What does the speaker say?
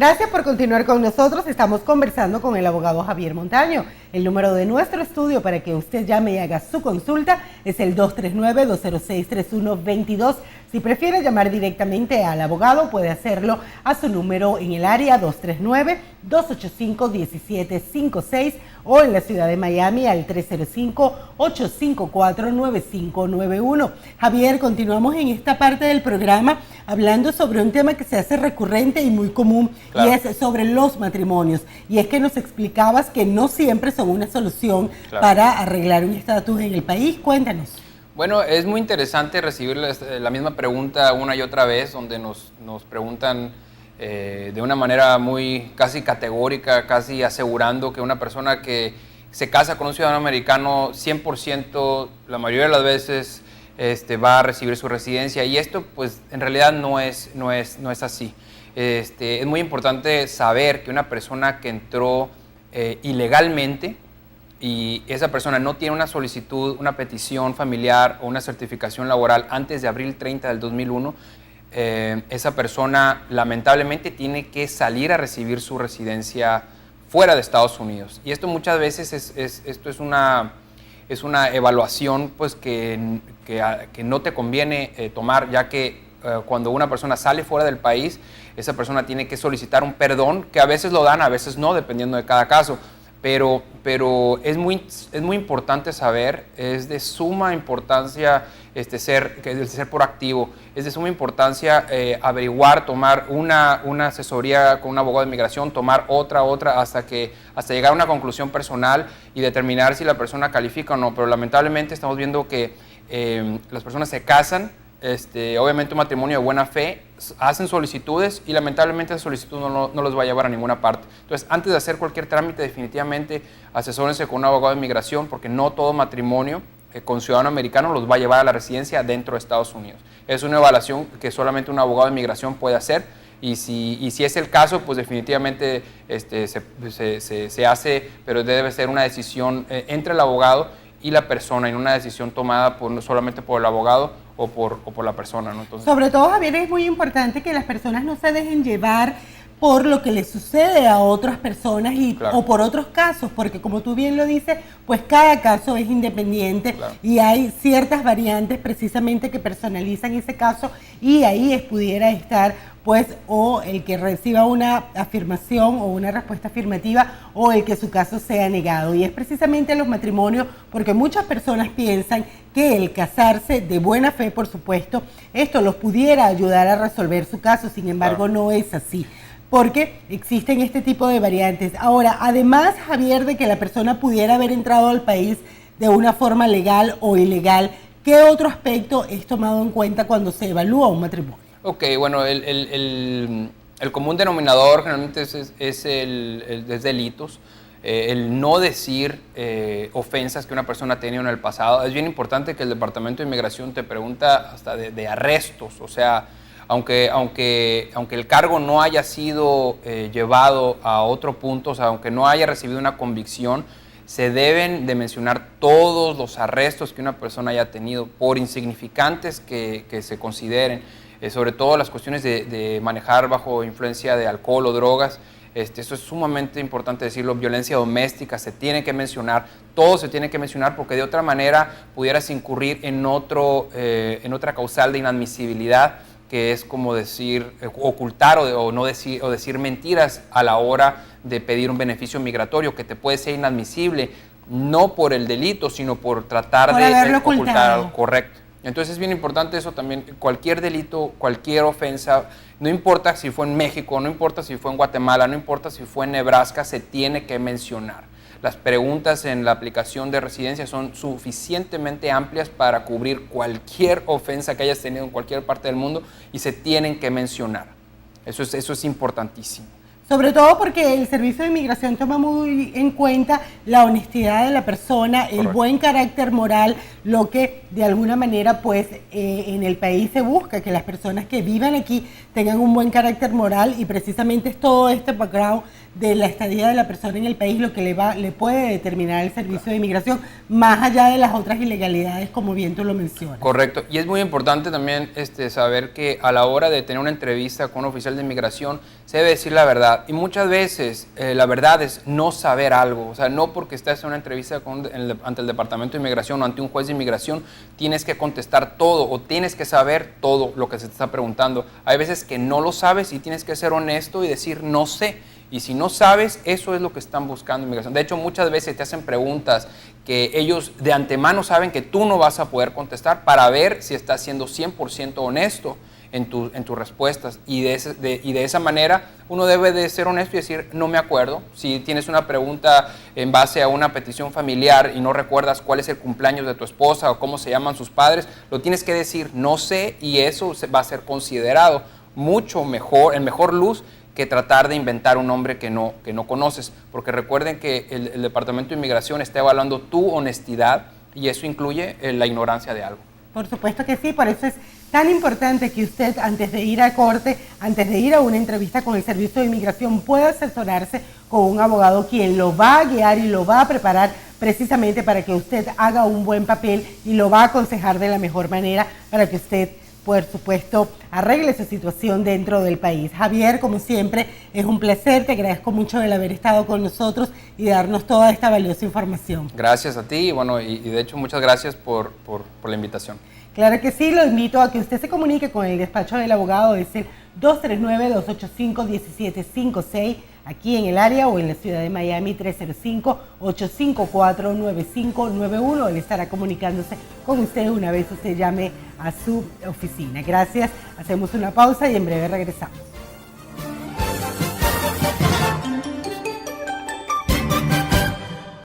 Gracias por continuar con nosotros. Estamos conversando con el abogado Javier Montaño. El número de nuestro estudio para que usted llame y haga su consulta es el 239-206-3122. Si prefiere llamar directamente al abogado, puede hacerlo a su número en el área 239-285-1756 o en la ciudad de Miami al 305-854-9591. Javier, continuamos en esta parte del programa hablando sobre un tema que se hace recurrente y muy común, claro, y es sobre los matrimonios. Y es que nos explicabas que no siempre son una solución, claro, para arreglar un estatus en el país. Cuéntanos. Bueno, es muy interesante recibir la misma pregunta una y otra vez, donde nos preguntan de una manera muy casi categórica, casi asegurando que una persona que se casa con un ciudadano americano 100%, la mayoría de las veces va a recibir su residencia, y esto pues en realidad no es así. Es muy importante saber que una persona que entró ilegalmente y esa persona no tiene una solicitud, una petición familiar o una certificación laboral antes de abril 30 del 2001, esa persona lamentablemente tiene que salir a recibir su residencia fuera de Estados Unidos. Y esto muchas veces esto es una evaluación pues, que no te conviene tomar, ya que cuando una persona sale fuera del país, esa persona tiene que solicitar un perdón, que a veces lo dan, a veces no, dependiendo de cada caso. Pero es muy importante saber, es de suma importancia ser proactivo, es de suma importancia averiguar, tomar una asesoría con un abogado de inmigración, tomar otra, hasta llegar a una conclusión personal y determinar si la persona califica o no. Pero lamentablemente estamos viendo que las personas se casan, obviamente un matrimonio de buena fe, hacen solicitudes y lamentablemente esa solicitud no los va a llevar a ninguna parte. Entonces, antes de hacer cualquier trámite, definitivamente asesórense con un abogado de inmigración, porque no todo matrimonio con ciudadano americano los va a llevar a la residencia dentro de Estados Unidos. Es una evaluación que solamente un abogado de inmigración puede hacer, y si es el caso, pues definitivamente se hace, pero debe ser una decisión entre el abogado y la persona, y no una decisión tomada solamente por el abogado o por la persona, ¿no? Entonces, sobre todo, Javier, es muy importante que las personas no se dejen llevar por lo que les sucede a otras personas claro, o por otros casos, porque como tú bien lo dices, pues cada caso es independiente, claro, y hay ciertas variantes precisamente que personalizan ese caso, y ahí pudiera estar pues o el que reciba una afirmación o una respuesta afirmativa, o el que su caso sea negado. Y es precisamente los matrimonios, porque muchas personas piensan que el casarse de buena fe, por supuesto, esto los pudiera ayudar a resolver su caso. Sin embargo, claro, no es así, porque existen este tipo de variantes. Ahora, además, Javier, de que la persona pudiera haber entrado al país de una forma legal o ilegal, ¿qué otro aspecto es tomado en cuenta cuando se evalúa un matrimonio? Ok, bueno, el común denominador generalmente es delitos. El no decir ofensas que una persona ha tenido en el pasado. Es bien importante que el Departamento de Inmigración te pregunta hasta de arrestos. O sea, aunque el cargo no haya sido llevado a otro punto, o sea, aunque no haya recibido una convicción, se deben de mencionar todos los arrestos que una persona haya tenido, por insignificantes que se consideren. Sobre todo las cuestiones de manejar bajo influencia de alcohol o drogas. Eso es sumamente importante decirlo. Violencia doméstica se tiene que mencionar, todo se tiene que mencionar, porque de otra manera pudieras incurrir en otra causal de inadmisibilidad, que es como decir, ocultar o no decir, o decir mentiras a la hora de pedir un beneficio migratorio, que te puede ser inadmisible, no por el delito, sino por tratar de ocultar algo. Correcto. Entonces es bien importante eso también. Cualquier delito, cualquier ofensa, no importa si fue en México, no importa si fue en Guatemala, no importa si fue en Nebraska, se tiene que mencionar. Las preguntas en la aplicación de residencia son suficientemente amplias para cubrir cualquier ofensa que hayas tenido en cualquier parte del mundo, y se tienen que mencionar. Eso es importantísimo. Sobre todo porque el Servicio de Inmigración toma muy en cuenta la honestidad de la persona, el buen carácter moral, lo que de alguna manera pues en el país se busca, que las personas que vivan aquí tengan un buen carácter moral, y precisamente es todo este background de la estadía de la persona en el país lo que le puede determinar el Servicio de Inmigración, más allá de las otras ilegalidades, como bien tú lo mencionas. Correcto, y es muy importante también saber que a la hora de tener una entrevista con un oficial de inmigración se debe decir la verdad, y muchas veces la verdad es no saber algo. O sea, no porque estés en una entrevista ante el Departamento de Inmigración o ante un juez de inmigración tienes que contestar todo o tienes que saber todo lo que se te está preguntando. Hay veces que no lo sabes y tienes que ser honesto y decir no sé. Y si no sabes, eso es lo que están buscando en inmigración. De hecho, muchas veces te hacen preguntas que ellos de antemano saben que tú no vas a poder contestar para ver si estás siendo 100% honesto en tus respuestas. Y de esa manera uno debe de ser honesto y decir, no me acuerdo. Si tienes una pregunta en base a una petición familiar y no recuerdas cuál es el cumpleaños de tu esposa o cómo se llaman sus padres, lo tienes que decir, no sé, y eso va a ser considerado mucho mejor, en mejor luz, que tratar de inventar un nombre que no conoces, porque recuerden que el Departamento de Inmigración está evaluando tu honestidad y eso incluye la ignorancia de algo. Por supuesto que sí, por eso es tan importante que usted antes de ir a corte, antes de ir a una entrevista con el Servicio de Inmigración, pueda asesorarse con un abogado quien lo va a guiar y lo va a preparar precisamente para que usted haga un buen papel y lo va a aconsejar de la mejor manera para que usted, por supuesto, arregle su situación dentro del país. Javier, como siempre, es un placer, te agradezco mucho el haber estado con nosotros y darnos toda esta valiosa información. Gracias a ti, y bueno, y de hecho muchas gracias por la invitación. Claro que sí, lo invito a que usted se comunique con el despacho del abogado, es el 239-285-1756, aquí en el área o en la ciudad de Miami, 305-854-9591. Él estará comunicándose con usted una vez usted llame a su oficina. Gracias, hacemos una pausa y en breve regresamos.